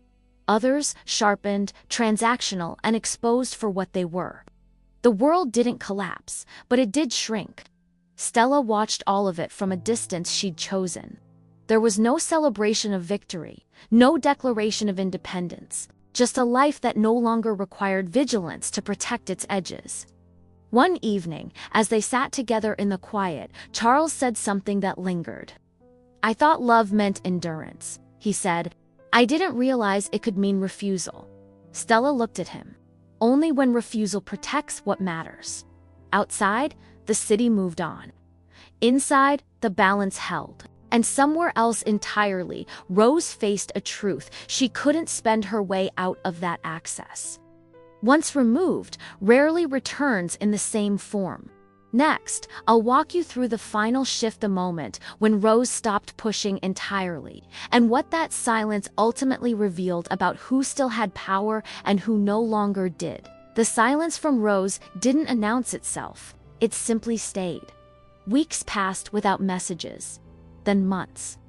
Others sharpened, transactional, and exposed for what they were. The world didn't collapse, but it did shrink. Stella watched all of it from a distance she'd chosen. There was no celebration of victory, no declaration of independence, just a life that no longer required vigilance to protect its edges. One evening, as they sat together in the quiet, Charles said something that lingered. "I thought love meant endurance," he said. "I didn't realize it could mean refusal." Stella looked at him. Only when refusal protects what matters. Outside, the city moved on. Inside, the balance held. And somewhere else entirely, Rose faced a truth: she couldn't spend her way out of that access. Once removed, rarely returns in the same form. Next, I'll walk you through the final shift, the moment when Rose stopped pushing entirely, and what that silence ultimately revealed about who still had power and who no longer did. The silence from Rose didn't announce itself, it simply stayed. Weeks passed without messages, then months.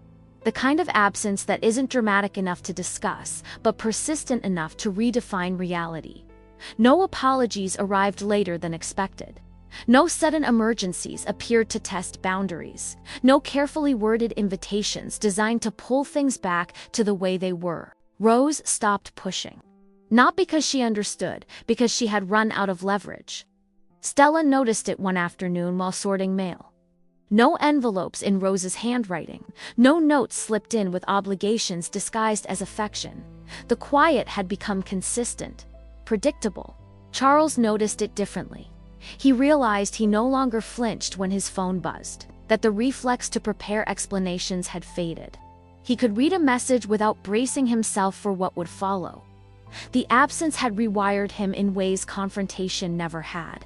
The kind of absence that isn't dramatic enough to discuss, but persistent enough to redefine reality. No apologies arrived later than expected. No sudden emergencies appeared to test boundaries. No carefully worded invitations designed to pull things back to the way they were. Rose stopped pushing. Not because she understood, because she had run out of leverage. Stella noticed it one afternoon while sorting mail. No envelopes in Rose's handwriting. No notes slipped in with obligations disguised as affection. The quiet had become consistent, predictable. Charles noticed it differently. He realized he no longer flinched when his phone buzzed, that the reflex to prepare explanations had faded. He could read a message without bracing himself for what would follow. The absence had rewired him in ways confrontation never had.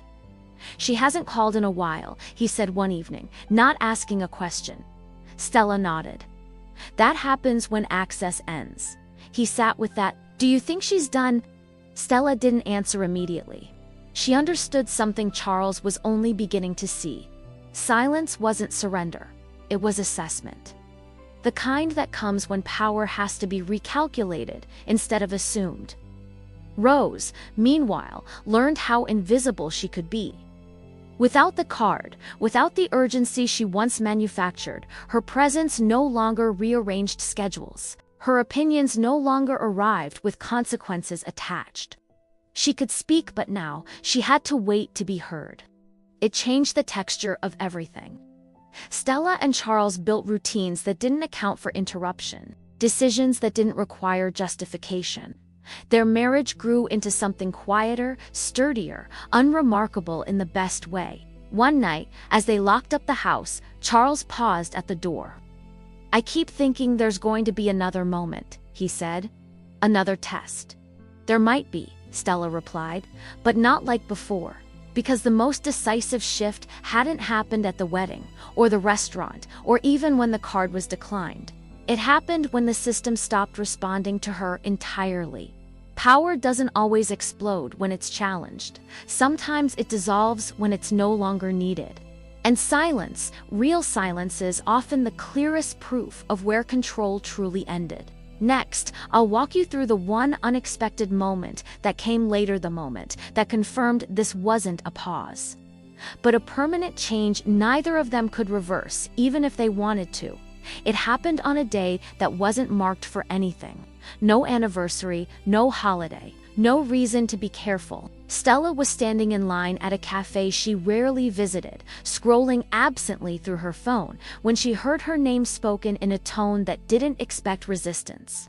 "She hasn't called in a while," he said one evening, not asking a question. Stella nodded. "That happens when access ends." He sat with that. "Do you think she's done?" Stella didn't answer immediately. She understood something Charles was only beginning to see. Silence wasn't surrender. It was assessment. The kind that comes when power has to be recalculated instead of assumed. Rose, meanwhile, learned how invisible she could be. Without the card, without the urgency she once manufactured, her presence no longer rearranged schedules. Her opinions no longer arrived with consequences attached. She could speak, but now she had to wait to be heard. It changed the texture of everything. Stella and Charles built routines that didn't account for interruption, decisions that didn't require justification. Their marriage grew into something quieter, sturdier, unremarkable in the best way. One night, as they locked up the house, Charles paused at the door. "I keep thinking there's going to be another moment," he said. "Another test." "There might be," Stella replied, "but not like before, because the most decisive shift hadn't happened at the wedding, or the restaurant, or even when the card was declined. It happened when the system stopped responding to her entirely. Power doesn't always explode when it's challenged. Sometimes it dissolves when it's no longer needed. And silence, real silence, is often the clearest proof of where control truly ended." Next, I'll walk you through the one unexpected moment that came later, the moment that confirmed this wasn't a pause. But a permanent change neither of them could reverse, even if they wanted to. It happened on a day that wasn't marked for anything. No anniversary, no holiday, no reason to be careful. Stella was standing in line at a cafe she rarely visited, scrolling absently through her phone, when she heard her name spoken in a tone that didn't expect resistance.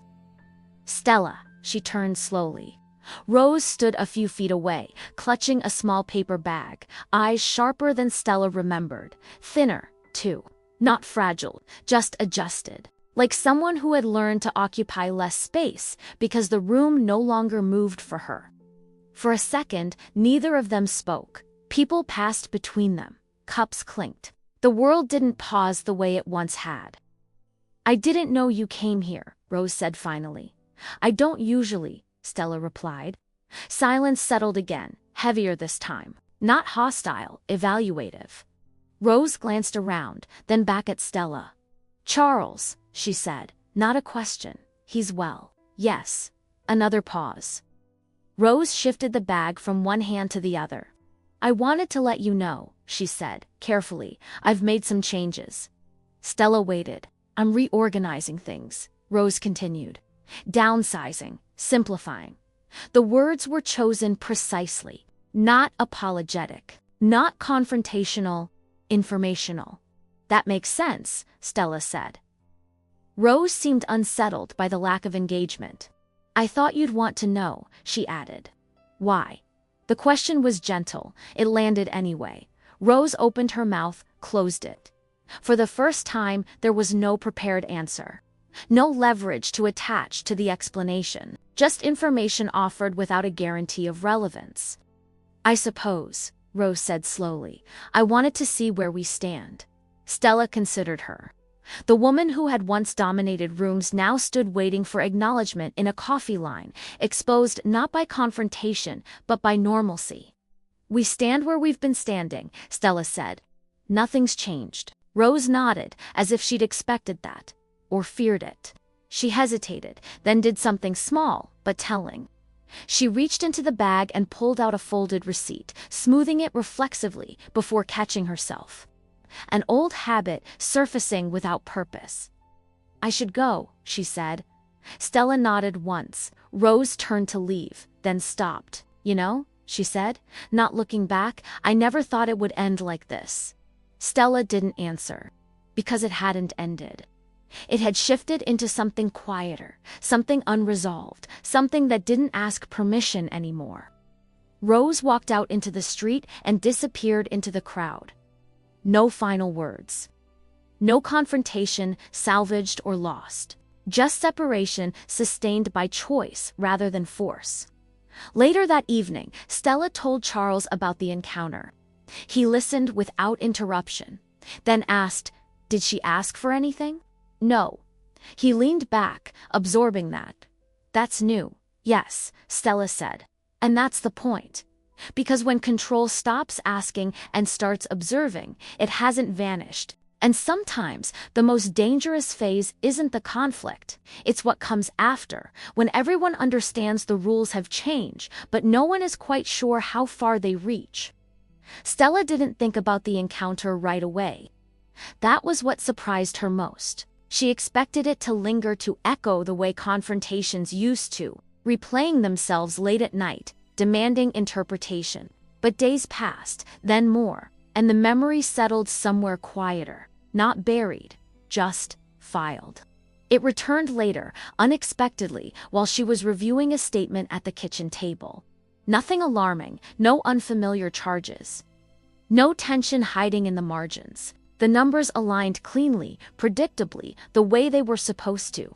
"Stella," she turned slowly. Rose stood a few feet away, clutching a small paper bag, eyes sharper than Stella remembered, thinner, too. Not fragile, just adjusted. Like someone who had learned to occupy less space because the room no longer moved for her. For a second, neither of them spoke. People passed between them. Cups clinked. The world didn't pause the way it once had. "I didn't know you came here," Rose said finally. "I don't usually," Stella replied. Silence settled again, heavier this time. Not hostile, evaluative. Rose glanced around, then back at Stella. "Charles," she said, not a question. "He's well." "Yes." Another pause. Rose shifted the bag from one hand to the other. "I wanted to let you know," she said, carefully. "I've made some changes." Stella waited. "I'm reorganizing things," Rose continued. "Downsizing, simplifying." The words were chosen precisely. Not apologetic, not confrontational, informational. "That makes sense," Stella said. Rose seemed unsettled by the lack of engagement. "I thought you'd want to know," she added. "Why?" The question was gentle. It landed anyway. Rose opened her mouth, closed it. For the first time, there was no prepared answer. No leverage to attach to the explanation. Just information offered without a guarantee of relevance. "I suppose," Rose said slowly, "I wanted to see where we stand." Stella considered her. The woman who had once dominated rooms now stood waiting for acknowledgement in a coffee line, exposed not by confrontation, but by normalcy. "We stand where we've been standing," Stella said. "Nothing's changed." Rose nodded, as if she'd expected that. Or feared it. She hesitated, then did something small, but telling. She reached into the bag and pulled out a folded receipt, smoothing it reflexively before catching herself. An old habit surfacing without purpose. "I should go," she said. Stella nodded once. Rose turned to leave, then stopped. "You know," she said, not looking back, "I never thought it would end like this." Stella didn't answer. Because it hadn't ended. It had shifted into something quieter, something unresolved, something that didn't ask permission anymore. Rose walked out into the street and disappeared into the crowd. No final words. No confrontation, salvaged or lost. Just separation sustained by choice rather than force. Later that evening, Stella told Charles about the encounter. He listened without interruption, then asked, "Did she ask for anything?" "No." He leaned back, absorbing that. "That's new." "Yes," Stella said. "And that's the point. Because when control stops asking and starts observing, it hasn't vanished. And sometimes the most dangerous phase isn't the conflict. It's what comes after, when everyone understands the rules have changed, but no one is quite sure how far they reach." Stella didn't think about the encounter right away. That was what surprised her most. She expected it to linger, to echo the way confrontations used to, replaying themselves late at night, demanding interpretation. But days passed, then more, and the memory settled somewhere quieter, not buried, just filed. It returned later, unexpectedly, while she was reviewing a statement at the kitchen table. Nothing alarming, no unfamiliar charges. No tension hiding in the margins. The numbers aligned cleanly, predictably, the way they were supposed to.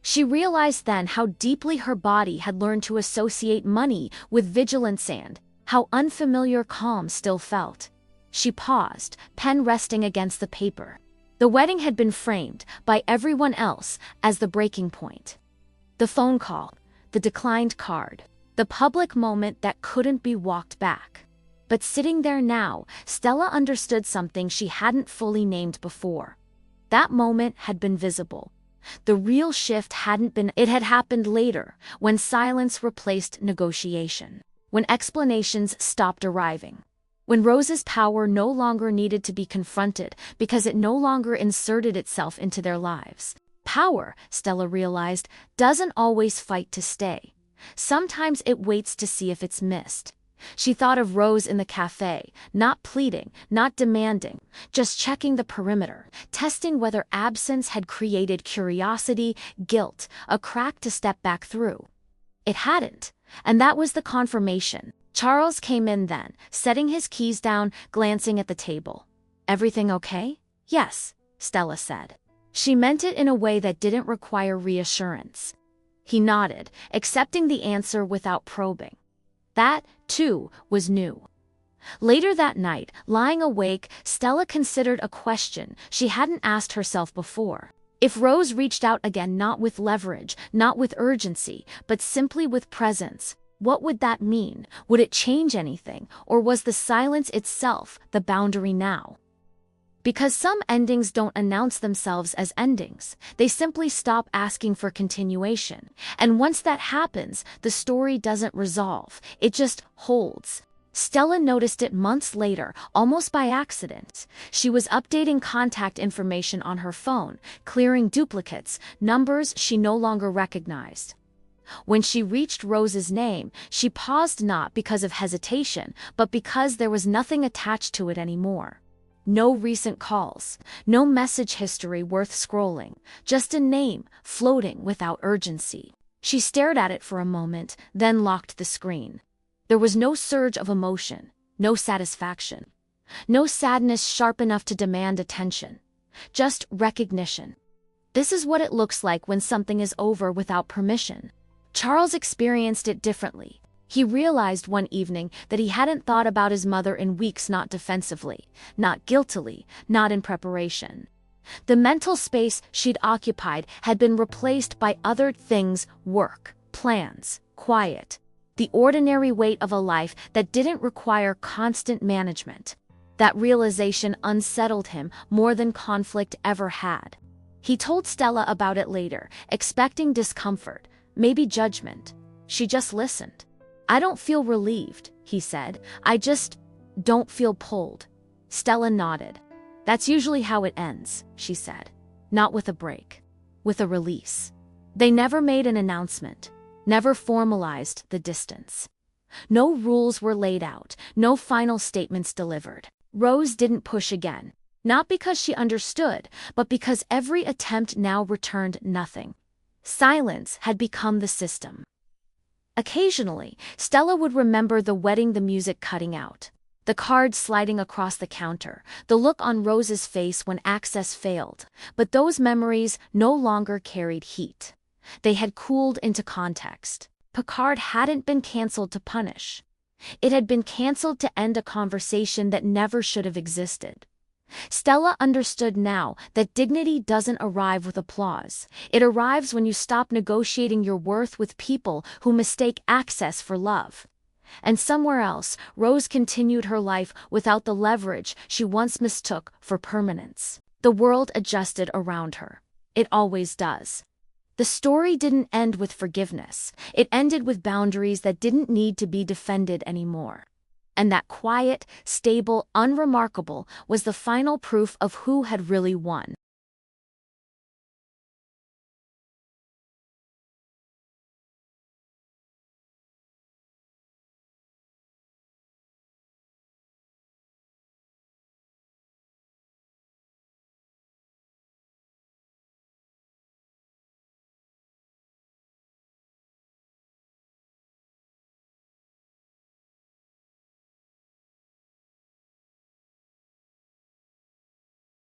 She realized then how deeply her body had learned to associate money with vigilance and how unfamiliar calm still felt. She paused, pen resting against the paper. The wedding had been framed, by everyone else, as the breaking point. The phone call, the declined card, the public moment that couldn't be walked back. But sitting there now, Stella understood something she hadn't fully named before. That moment had been visible. The real shift hadn't been. It had happened later, when silence replaced negotiation. When explanations stopped arriving. When Rose's power no longer needed to be confronted because it no longer inserted itself into their lives. Power, Stella realized, doesn't always fight to stay. Sometimes it waits to see if it's missed. She thought of Rose in the cafe, not pleading, not demanding, just checking the perimeter, testing whether absence had created curiosity, guilt, a crack to step back through. It hadn't, and that was the confirmation. Charles came in then, setting his keys down, glancing at the table. "Everything okay?" "Yes," Stella said. She meant it in a way that didn't require reassurance. He nodded, accepting the answer without probing. That, too, was new. Later that night, lying awake, Stella considered a question she hadn't asked herself before. If Rose reached out again, not with leverage, not with urgency, but simply with presence, what would that mean? Would it change anything, or was the silence itself the boundary now? Because some endings don't announce themselves as endings, they simply stop asking for continuation. And once that happens, the story doesn't resolve, it just holds. Stella noticed it months later, almost by accident. She was updating contact information on her phone, clearing duplicates, numbers she no longer recognized. When she reached Rose's name, she paused not because of hesitation, but because there was nothing attached to it anymore. No recent calls, no message history worth scrolling, just a name floating without urgency. She stared at it for a moment, then locked the screen. There was no surge of emotion, no satisfaction, no sadness sharp enough to demand attention, just recognition. This is what it looks like when something is over without permission. Charles experienced it differently. He realized one evening that he hadn't thought about his mother in weeks, not defensively, not guiltily, not in preparation. The mental space she'd occupied had been replaced by other things: work, plans, quiet, the ordinary weight of a life that didn't require constant management. That realization unsettled him more than conflict ever had. He told Stella about it later, expecting discomfort, maybe judgment. She just listened. "I don't feel relieved," he said. "I just don't feel pulled." Stella nodded. "That's usually how it ends," she said. "Not with a break. With a release." They never made an announcement, never formalized the distance. No rules were laid out, no final statements delivered. Rose didn't push again, not because she understood, but because every attempt now returned nothing. Silence had become the system. Occasionally, Stella would remember the wedding, the music cutting out, the cards sliding across the counter, the look on Rose's face when access failed. But those memories no longer carried heat. They had cooled into context. Picard hadn't been canceled to punish. It had been canceled to end a conversation that never should have existed. Stella understood now that dignity doesn't arrive with applause. It arrives when you stop negotiating your worth with people who mistake access for love. And somewhere else, Rose continued her life without the leverage she once mistook for permanence. The world adjusted around her. It always does. The story didn't end with forgiveness. It ended with boundaries that didn't need to be defended anymore. And that quiet, stable, unremarkable was the final proof of who had really won.